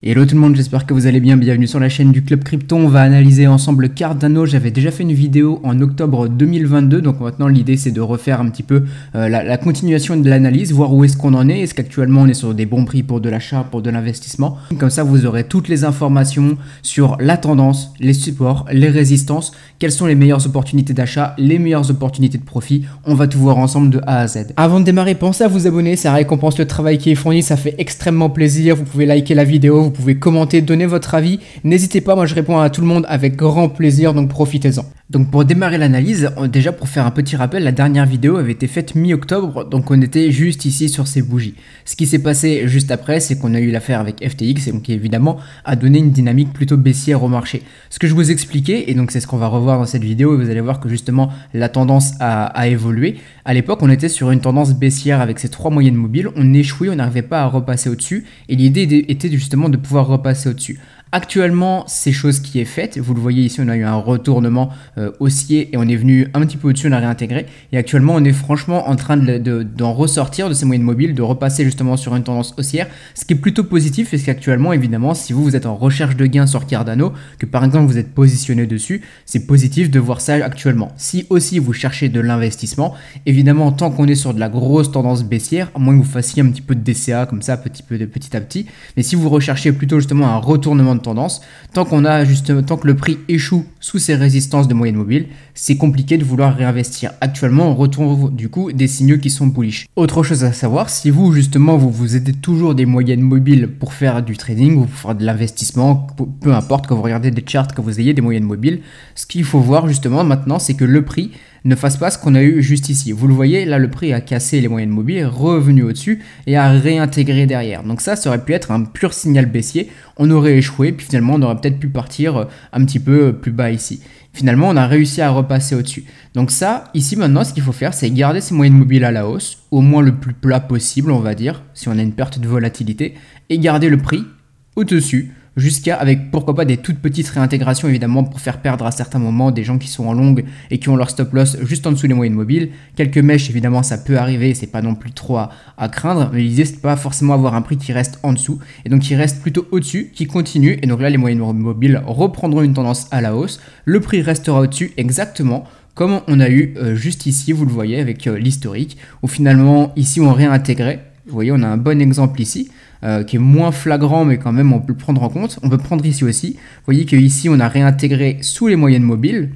Hello tout le monde, j'espère que vous allez bien, bienvenue sur la chaîne du Club Crypto. On va analyser ensemble Cardano. J'avais déjà fait une vidéo en octobre 2022, donc maintenant l'idée c'est de refaire un petit peu la continuation de l'analyse, voir où est-ce qu'on en est qu'actuellement on est sur des bons prix pour de l'achat, pour de l'investissement. Comme ça vous aurez toutes les informations sur la tendance, les supports, les résistances, quelles sont les meilleures opportunités d'achat, les meilleures opportunités de profit. On va tout voir ensemble de A à Z. Avant de démarrer, pensez à vous abonner, ça récompense le travail qui est fourni, ça fait extrêmement plaisir. Vous pouvez liker la vidéo, vous pouvez commenter, donner votre avis. N'hésitez pas, moi je réponds à tout le monde avec grand plaisir, donc profitez-en. Donc pour démarrer l'analyse, déjà pour faire un petit rappel, la dernière vidéo avait été faite mi-octobre, donc on était juste ici sur ces bougies. Ce qui s'est passé juste après, c'est qu'on a eu l'affaire avec FTX, et donc qui évidemment a donné une dynamique plutôt baissière au marché. Ce que je vous expliquais, et donc c'est ce qu'on va revoir dans cette vidéo, et vous allez voir que justement la tendance a évolué. À l'époque, on était sur une tendance baissière avec ces trois moyennes mobiles, on échouait, on n'arrivait pas à repasser au-dessus, et l'idée était justement de pouvoir repasser au-dessus. Actuellement, c'est chose qui est faite. Vous le voyez ici, on a eu un retournement haussier et on est venu un petit peu au-dessus, on a réintégré. Et actuellement, on est franchement en train d'en ressortir de ces moyennes mobiles, de repasser justement sur une tendance haussière. Ce qui est plutôt positif, parce qu'actuellement, évidemment, si vous êtes en recherche de gains sur Cardano, que par exemple vous êtes positionné dessus, c'est positif de voir ça actuellement. Si aussi vous cherchez de l'investissement, évidemment, tant qu'on est sur de la grosse tendance baissière, à moins que vous fassiez un petit peu de DCA comme ça, petit à petit. Mais si vous recherchez plutôt justement un retournement de tendance, tant que le prix échoue sous ces résistances de moyenne mobile, c'est compliqué de vouloir réinvestir. Actuellement, on retrouve du coup des signaux qui sont bullish. Autre chose à savoir, si vous justement vous aidez toujours des moyennes mobiles pour faire du trading ou pour faire de l'investissement, peu importe, quand vous regardez des charts, que vous ayez des moyennes mobiles, ce qu'il faut voir justement maintenant, c'est que le prix ne fasse pas ce qu'on a eu juste ici. Vous le voyez, là le prix a cassé les moyennes mobiles, est revenu au-dessus et a réintégré derrière. Donc ça aurait pu être un pur signal baissier. On aurait échoué, puis finalement on aurait peut-être pu partir un petit peu plus bas ici. Finalement, on a réussi à repasser au-dessus. Donc ça, ici maintenant, ce qu'il faut faire, c'est garder ces moyennes mobiles à la hausse, au moins le plus plat possible, on va dire, si on a une perte de volatilité, et garder le prix au-dessus, jusqu'à avec pourquoi pas des toutes petites réintégrations évidemment pour faire perdre à certains moments des gens qui sont en longue et qui ont leur stop loss juste en dessous des moyennes mobiles. Quelques mèches évidemment ça peut arriver, c'est pas non plus trop à craindre, mais l'idée c'est pas forcément avoir un prix qui reste en dessous et donc qui reste plutôt au-dessus, qui continue et donc là les moyennes mobiles reprendront une tendance à la hausse, le prix restera au-dessus exactement comme on a eu juste ici, vous le voyez avec l'historique où finalement ici on réintégrait. Vous voyez, on a un bon exemple ici, qui est moins flagrant, mais quand même on peut le prendre en compte. On peut prendre ici aussi. Vous voyez qu'ici, on a réintégré sous les moyennes mobiles.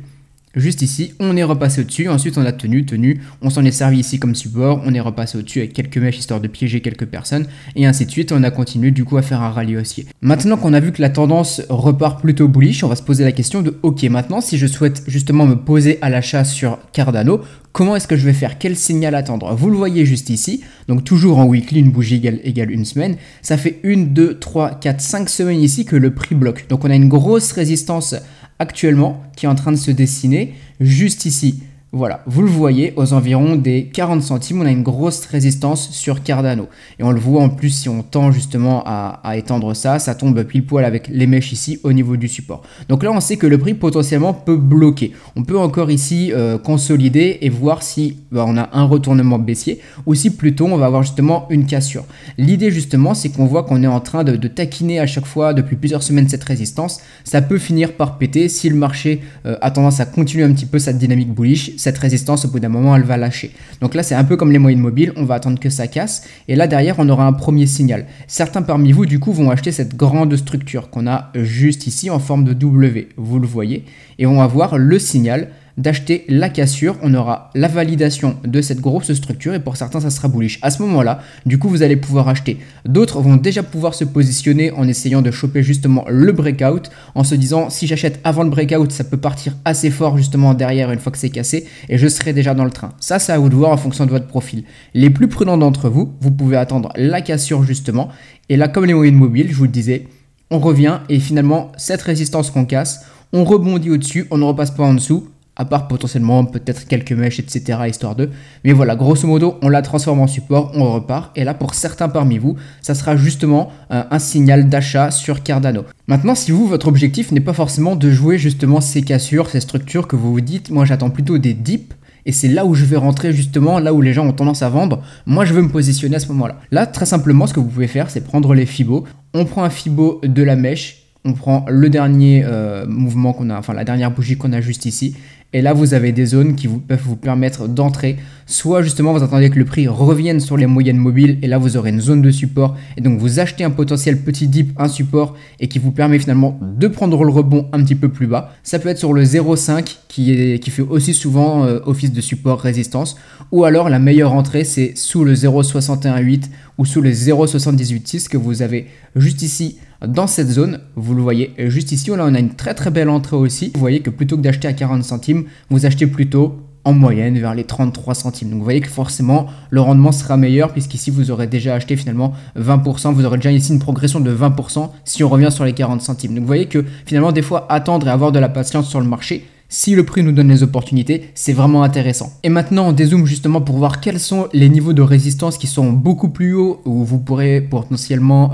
Juste ici, on est repassé au-dessus. Ensuite, on a tenu. On s'en est servi ici comme support. On est repassé au-dessus avec quelques mèches histoire de piéger quelques personnes. Et ainsi de suite. On a continué du coup à faire un rallye haussier. Maintenant qu'on a vu que la tendance repart plutôt bullish, on va se poser la question de ok, maintenant si je souhaite justement me poser à l'achat sur Cardano, comment est-ce que je vais faire? Quel signal attendre? Vous le voyez juste ici, donc toujours en weekly, une bougie égale une semaine. Ça fait 1, 2, 3, 4, 5 semaines ici que le prix bloque. Donc on a une grosse résistance actuellement qui est en train de se dessiner juste ici. Voilà, vous le voyez, aux environs des 40 centimes, on a une grosse résistance sur Cardano. Et on le voit en plus, si on tend justement à étendre ça, ça tombe pile poil avec les mèches ici au niveau du support. Donc là, on sait que le prix potentiellement peut bloquer. On peut encore ici consolider et voir si on a un retournement baissier ou si plutôt on va avoir justement une cassure. L'idée justement, c'est qu'on voit qu'on est en train de taquiner à chaque fois depuis plusieurs semaines cette résistance. Ça peut finir par péter si le marché a tendance à continuer un petit peu sa dynamique bullish. Cette résistance, au bout d'un moment, elle va lâcher. Donc là, c'est un peu comme les moyennes mobiles, on va attendre que ça casse. Et là, derrière, on aura un premier signal. Certains parmi vous, du coup, vont acheter cette grande structure qu'on a juste ici en forme de W. Vous le voyez. Et on va voir le signal d'acheter la cassure, on aura la validation de cette grosse structure et pour certains ça sera bullish. À ce moment-là, du coup vous allez pouvoir acheter. D'autres vont déjà pouvoir se positionner en essayant de choper justement le breakout, en se disant si j'achète avant le breakout, ça peut partir assez fort justement derrière une fois que c'est cassé et je serai déjà dans le train. Ça, c'est à vous de voir en fonction de votre profil. Les plus prudents d'entre vous, vous pouvez attendre la cassure justement et là comme les moyennes mobiles, je vous le disais, on revient et finalement cette résistance qu'on casse, on rebondit au-dessus, on ne repasse pas en dessous, à part potentiellement peut-être quelques mèches, etc. histoire de. Mais voilà, grosso modo, on la transforme en support, on repart. Et là, pour certains parmi vous, ça sera justement un signal d'achat sur Cardano. Maintenant, si vous, votre objectif n'est pas forcément de jouer justement ces cassures, ces structures que vous vous dites, moi j'attends plutôt des dips, et c'est là où je vais rentrer justement, là où les gens ont tendance à vendre. Moi, je veux me positionner à ce moment-là. Là, très simplement, ce que vous pouvez faire, c'est prendre les Fibos. On prend un Fibo de la mèche, on prend le dernier mouvement qu'on a, enfin la dernière bougie qu'on a juste ici. Et là, vous avez des zones qui peuvent vous permettre d'entrer. Soit justement, vous attendez que le prix revienne sur les moyennes mobiles et là, vous aurez une zone de support. Et donc, vous achetez un potentiel petit dip, un support et qui vous permet finalement de prendre le rebond un petit peu plus bas. Ça peut être sur le 0,5 qui fait aussi souvent office de support résistance. Ou alors, la meilleure entrée, c'est sous le 0,618 ou sous le 0,786 que vous avez juste ici dans cette zone. Vous le voyez juste ici, là on a une très très belle entrée aussi. Vous voyez que plutôt que d'acheter à 40 centimes, vous achetez plutôt en moyenne vers les 33 centimes. Donc vous voyez que forcément le rendement sera meilleur puisqu'ici vous aurez déjà acheté finalement 20%. Vous aurez déjà ici une progression de 20% si on revient sur les 40 centimes. Donc vous voyez que finalement des fois attendre et avoir de la patience sur le marché, si le prix nous donne les opportunités, c'est vraiment intéressant. Et maintenant, on dézoome justement pour voir quels sont les niveaux de résistance qui sont beaucoup plus hauts où vous pourrez potentiellement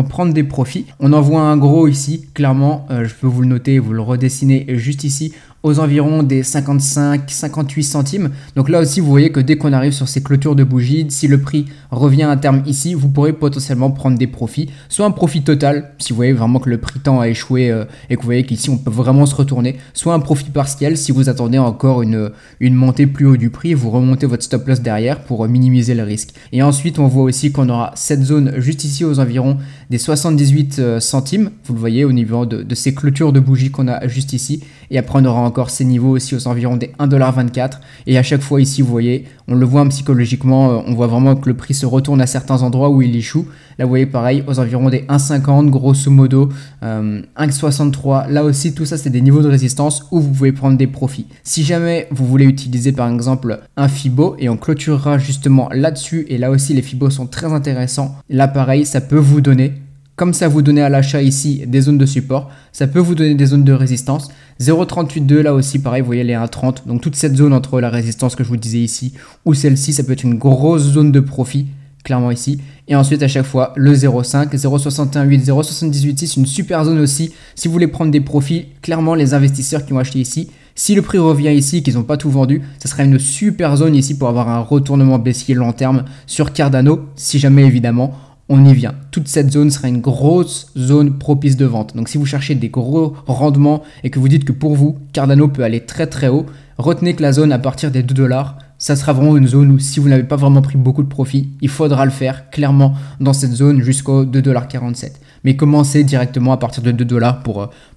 prendre des profits. On en voit un gros ici, clairement, je peux vous le noter, vous le redessiner juste ici, aux environs des 55-58 centimes. Donc là aussi, vous voyez que dès qu'on arrive sur ces clôtures de bougies, si le prix revient à terme ici, vous pourrez potentiellement prendre des profits. Soit un profit total, si vous voyez vraiment que le prix tend à échouer et que vous voyez qu'ici, on peut vraiment se retourner. Soit un profit partiel si vous attendez encore une montée plus haut du prix, vous remontez votre stop loss derrière pour minimiser le risque. Et ensuite, on voit aussi qu'on aura cette zone juste ici aux environs des 78 centimes. Vous le voyez au niveau de ces clôtures de bougies qu'on a juste ici. Et après, on aura encore ces niveaux aussi aux environs des 1,24$. Et à chaque fois ici, vous voyez, on le voit psychologiquement, on voit vraiment que le prix se retourne à certains endroits où il échoue. Là, vous voyez pareil, aux environs des 1,50 grosso modo, 1,63. Là aussi, tout ça, c'est des niveaux de résistance où vous pouvez prendre des profits. Si jamais vous voulez utiliser par exemple un Fibo, et on clôturera justement là-dessus, et là aussi, les Fibos sont très intéressants. Là, pareil, ça peut vous donner, comme ça vous donnez à l'achat ici des zones de support, ça peut vous donner des zones de résistance. 0,382 là aussi pareil, vous voyez les 1,30. Donc toute cette zone entre la résistance que je vous disais ici ou celle-ci, ça peut être une grosse zone de profit, clairement ici. Et ensuite à chaque fois le 0,5, 0,618, 0,786, une super zone aussi. Si vous voulez prendre des profits, clairement les investisseurs qui ont acheté ici, si le prix revient ici, qu'ils n'ont pas tout vendu, ça sera une super zone ici pour avoir un retournement baissier long terme sur Cardano, si jamais évidemment on y vient. Toute cette zone sera une grosse zone propice de vente. Donc si vous cherchez des gros rendements et que vous dites que pour vous, Cardano peut aller très très haut, retenez que la zone à partir des 2$, ça sera vraiment une zone où si vous n'avez pas vraiment pris beaucoup de profit, il faudra le faire clairement dans cette zone jusqu'au 2,47$. Mais commencez directement à partir de 2$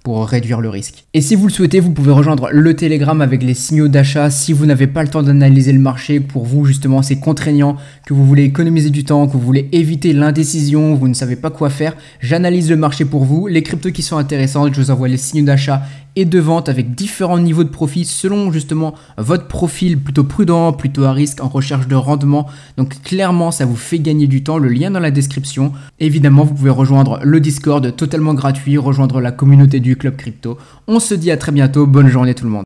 pour réduire le risque. Et si vous le souhaitez, vous pouvez rejoindre le Telegram avec les signaux d'achat. Si vous n'avez pas le temps d'analyser le marché, pour vous justement c'est contraignant, que vous voulez économiser du temps, que vous voulez éviter l'indécision, vous ne savez pas quoi faire, j'analyse le marché pour vous. Les cryptos qui sont intéressantes, je vous envoie les signaux d'achat et de vente avec différents niveaux de profit selon justement votre profil plutôt prudent, plutôt à risque, en recherche de rendement. Donc clairement ça vous fait gagner du temps, le lien dans la description. Évidemment vous pouvez rejoindre le Discord totalement gratuit, rejoindre la communauté du Club Crypto. On se dit à très bientôt, bonne journée tout le monde.